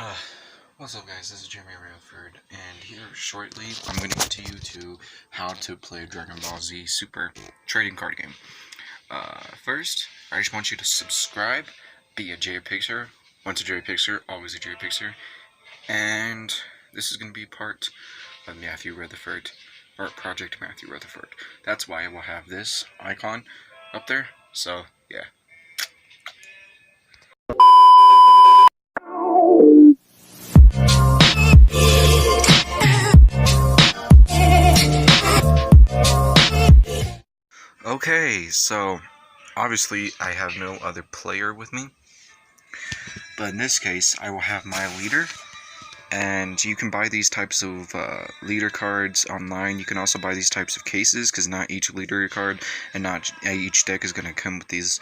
Uh, what's up guys, this is Jeremy Rayford, and here shortly I'm going to get to you to how to play Dragon Ball Z Super trading card game. First, I just want you to subscribe, be a JPixer, once a JPixer, always a JPixer, and this is going to be part of Matthew Rutherford, or Project Matthew Rutherford. That's why I will have this icon up there, so yeah. Okay, so obviously I have no other player with me, but in this case I will have my leader, and you can buy these types of leader cards online. You can also buy these types of cases, because not each leader card and not each deck is going to come with these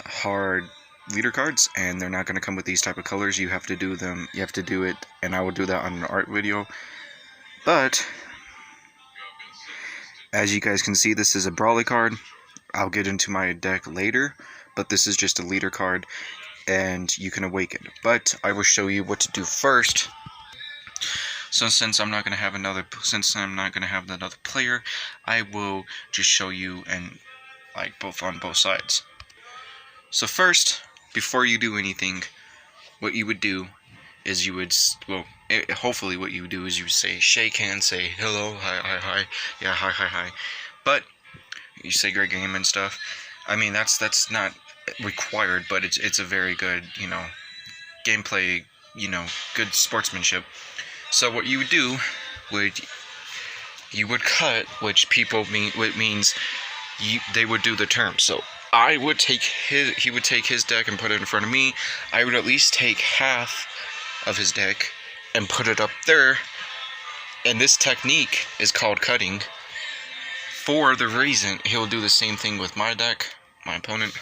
hard leader cards, and they're not going to come with these type of colors. You have to do them, you have to do it, and I will do that on an art video. But as you guys can see, this is a Brawly card. I'll get into my deck later, but this is just a leader card, and you can awaken. But I will show you what to do first. So since I'm not gonna have another player, I will just show you and like on both sides. So first, before you do anything, what you would do is you would, hopefully what you would do is you would say shake hands, say hello, hi, yeah, hi. But you say great game and stuff. I mean, that's not required, but it's a very good, gameplay, good sportsmanship. So what you would do you would cut, which means they would do the term. So he would take his deck and put it in front of me. I would at least take half of his deck and put it up there, and this technique is called cutting, for the reason he'll do the same thing with my deck, my opponent.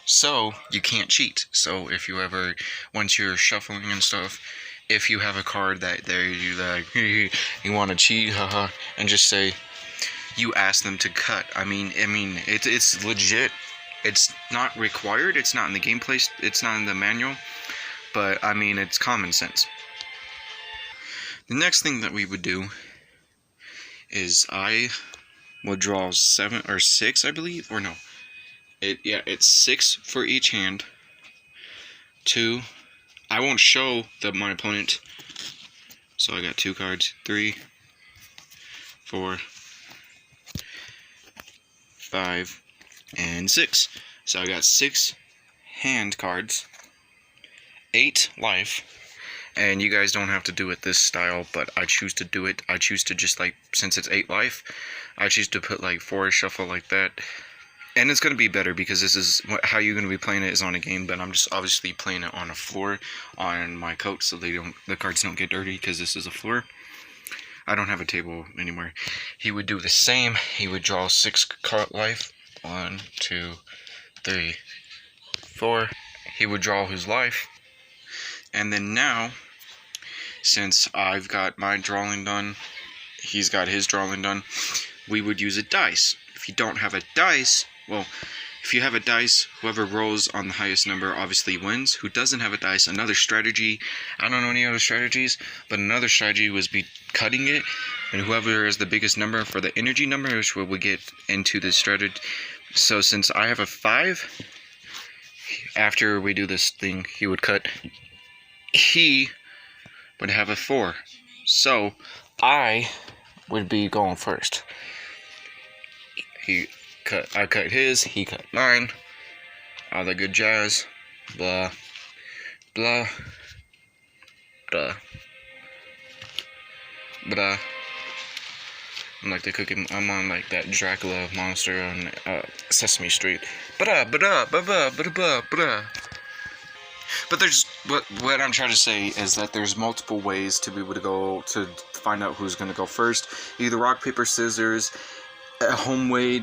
So you can't cheat. So if you ever, once you're shuffling and stuff, if you have a card that you want to cheat, haha, and just say, you ask them to cut. I mean, it's legit. It's not required, it's not in the gameplay, it's not in the manual, but I mean, it's common sense. The next thing that we would do is I will draw 7 or 6, I believe, or no. It's 6 for each hand. 2, I won't show my opponent, so I got 2 cards, 3, 4, 5, and 6. So I got 6 hand cards, 8 life, and you guys don't have to do it this style, but I choose to do it. I choose to just, since it's 8 life, I choose to put 4 shuffle like that, and it's going to be better because this is how you're going to be playing it is on a game, but I'm just obviously playing it on a floor on my coat, so the cards don't get dirty, because this is a floor. I don't have a table anymore. He would do the same. He would draw 6 card life. 1, 2, 3, 4. He would draw his life. And then now, since I've got my drawing done, he's got his drawing done, we would use a dice. If you don't have a dice, if you have a dice, whoever rolls on the highest number obviously wins. Who doesn't have a dice, another strategy, I don't know any other strategies, but another strategy was cutting it, and whoever is the biggest number for the energy number, which we get into this strategy. So since I have a 5, after we do this thing, he would cut. He would have a 4. So I would be going first. I cut his, he cut mine. All the good jazz. Blah, blah, blah, blah. I'm like the cookie. I'm on that Dracula monster on Sesame Street. Blah, blah, blah, blah, blah, blah. But there's what I'm trying to say is that there's multiple ways to be able to go to find out who's going to go first. Either rock, paper, scissors, a home way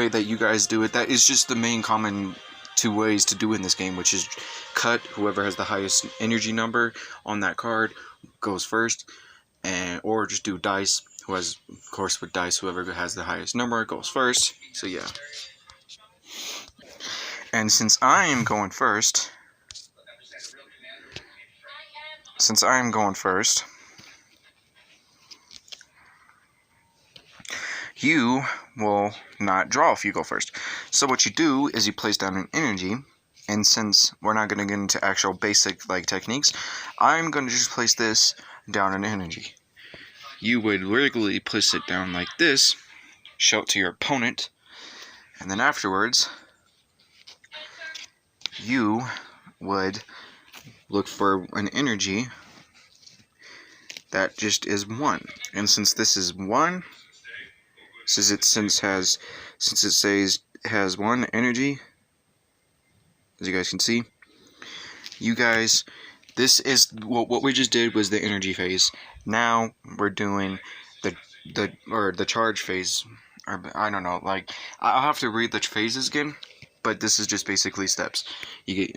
that you guys do it. That is just the main common 2 ways to do in this game, which is cut. Whoever has the highest energy number on that card goes first, or just do dice. Who has, of course, with dice, whoever has the highest number goes first. So yeah. And since I am going first, you will not draw if you go first. So what you do is you place down an energy, and since we're not going to get into actual basic like techniques, I'm going to just place this down an energy. You would regularly place it down like this, show it to your opponent, and then afterwards you would look for an energy that just is 1. And since this is 1, since it says has 1 energy, as you guys can see, you guys, this is what we just did was the energy phase. Now we're doing the charge phase, or I don't know, like I'll have to read the phases again, but this is just basically steps. You get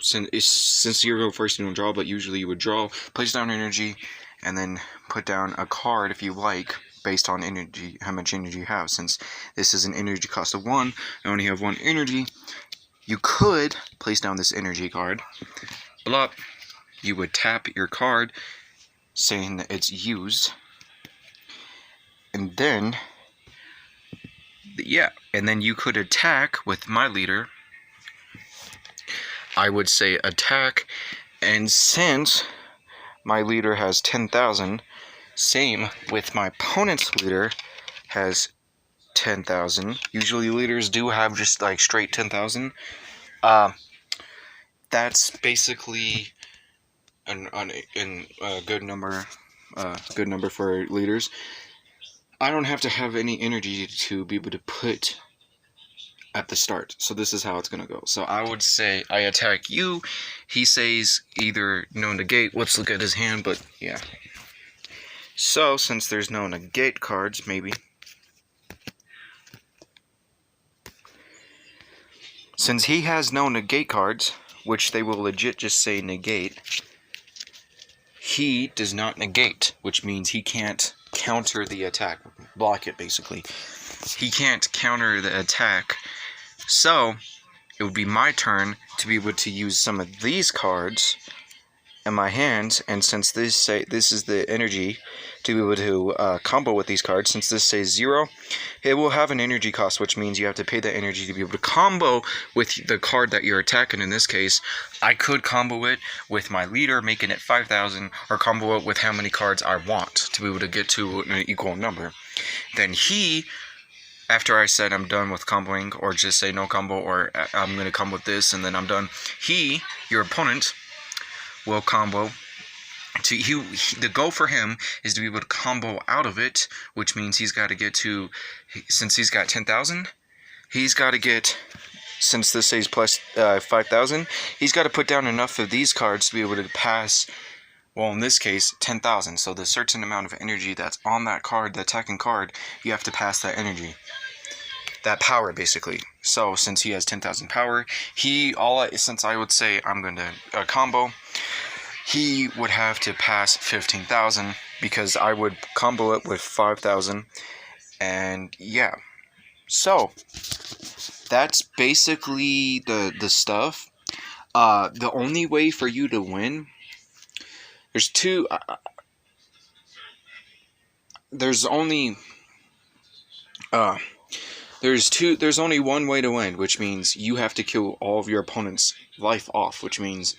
since you go first, you don't draw, but usually you would draw, place down energy, and then put down a card if you like, based on energy, how much energy you have. Since this is an energy cost of 1, I only have 1 energy. You could place down this energy card. Blah. You would tap your card, saying that it's used, and then you could attack with my leader. I would say attack, and since my leader has 10,000, same with my opponent's leader has 10,000. Usually leaders do have just like straight 10,000. That's basically a good number. Good number for leaders. I don't have to have any energy to be able to put at the start. So this is how it's going to go. So I would say I attack you. He says either no negate. Let's look at his hand, but yeah. So since there's no negate cards, maybe. Since he has no negate cards, which they will legit just say negate, he does not negate, which means he can't counter the attack. Block it, basically. He can't counter the attack. So, it would be my turn to be able to use some of these cards in my hands, and since this is the energy to be able to combo with these cards, since this says 0, it will have an energy cost, which means you have to pay that energy to be able to combo with the card that you're attacking. In this case, I could combo it with my leader, making it 5,000, or combo it with how many cards I want to be able to get to an equal number. Then he, after I said I'm done with comboing, or just say no combo, or I'm going to combo with this and then I'm done, he, your opponent, will combo. The goal for him is to be able to combo out of it, which means he's got to get to, since he's got 10,000, he's got to get, since this says plus 5,000, he's got to put down enough of these cards to be able to pass, well, in this case, 10,000. So the certain amount of energy that's on that card, the attacking card, you have to pass that energy. That power, basically. So since he has 10,000 power, since I would say I'm going to combo, he would have to pass 15,000 because I would combo it with 5,000, and yeah. So that's basically the stuff. The only way for you to win, there's two. There's only one way to win, which means you have to kill all of your opponent's life off, which means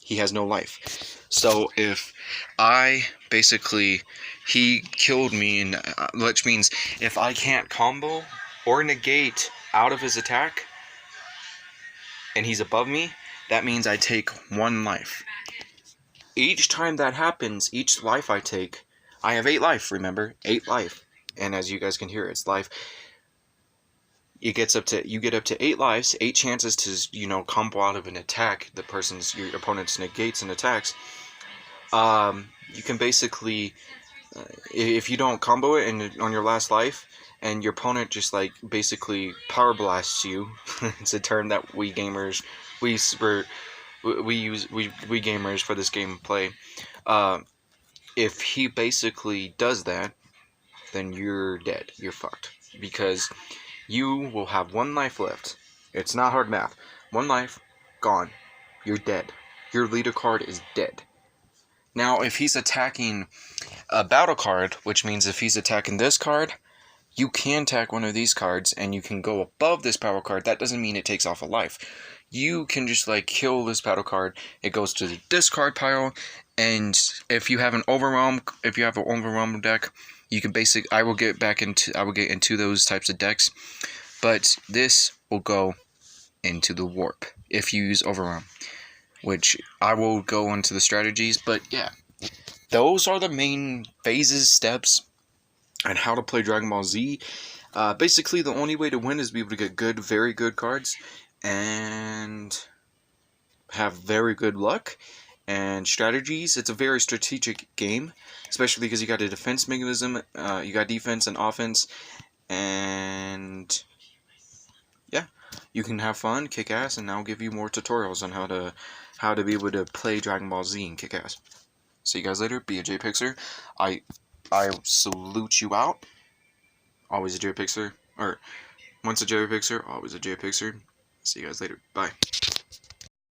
he has no life. So if he killed me, and which means if I can't combo or negate out of his attack, and he's above me, that means I take 1 life. Each time that happens, each life I take, I have 8 life, remember? 8 life. And as you guys can hear, it's life. You get up to 8 lives, 8 chances to, combo out of an attack. Your opponent's negates and attacks. You can basically, if you don't combo it on your last life, and your opponent just basically power blasts you, it's a term that we gamers for this game play. If he basically does that, then you're dead. You're fucked, because you will have 1 life left. It's not hard math. 1 life, gone. You're dead. Your leader card is dead. Now, if he's attacking a battle card, which means if he's attacking this card, you can attack one of these cards and you can go above this battle card. That doesn't mean it takes off a life. You can just like kill this battle card. It goes to the discard pile, and if you have an overwhelm deck, you can I will get into those types of decks, but this will go into the warp if you use overwhelm, which I will go into the strategies. But yeah, those are the main phases, steps, and how to play Dragon Ball Z. Basically, the only way to win is be able to get good, very good cards, and have very good luck and strategies. It's a very strategic game, especially because you got a defense mechanism, you got defense and offense, and yeah, you can have fun, kick ass, and I'll give you more tutorials on how to be able to play Dragon Ball Z and kick ass. See you guys later. Be a JPixer. I salute you out. Always a JPixer, or once a JPixer, always a JPixer. See you guys later. Bye.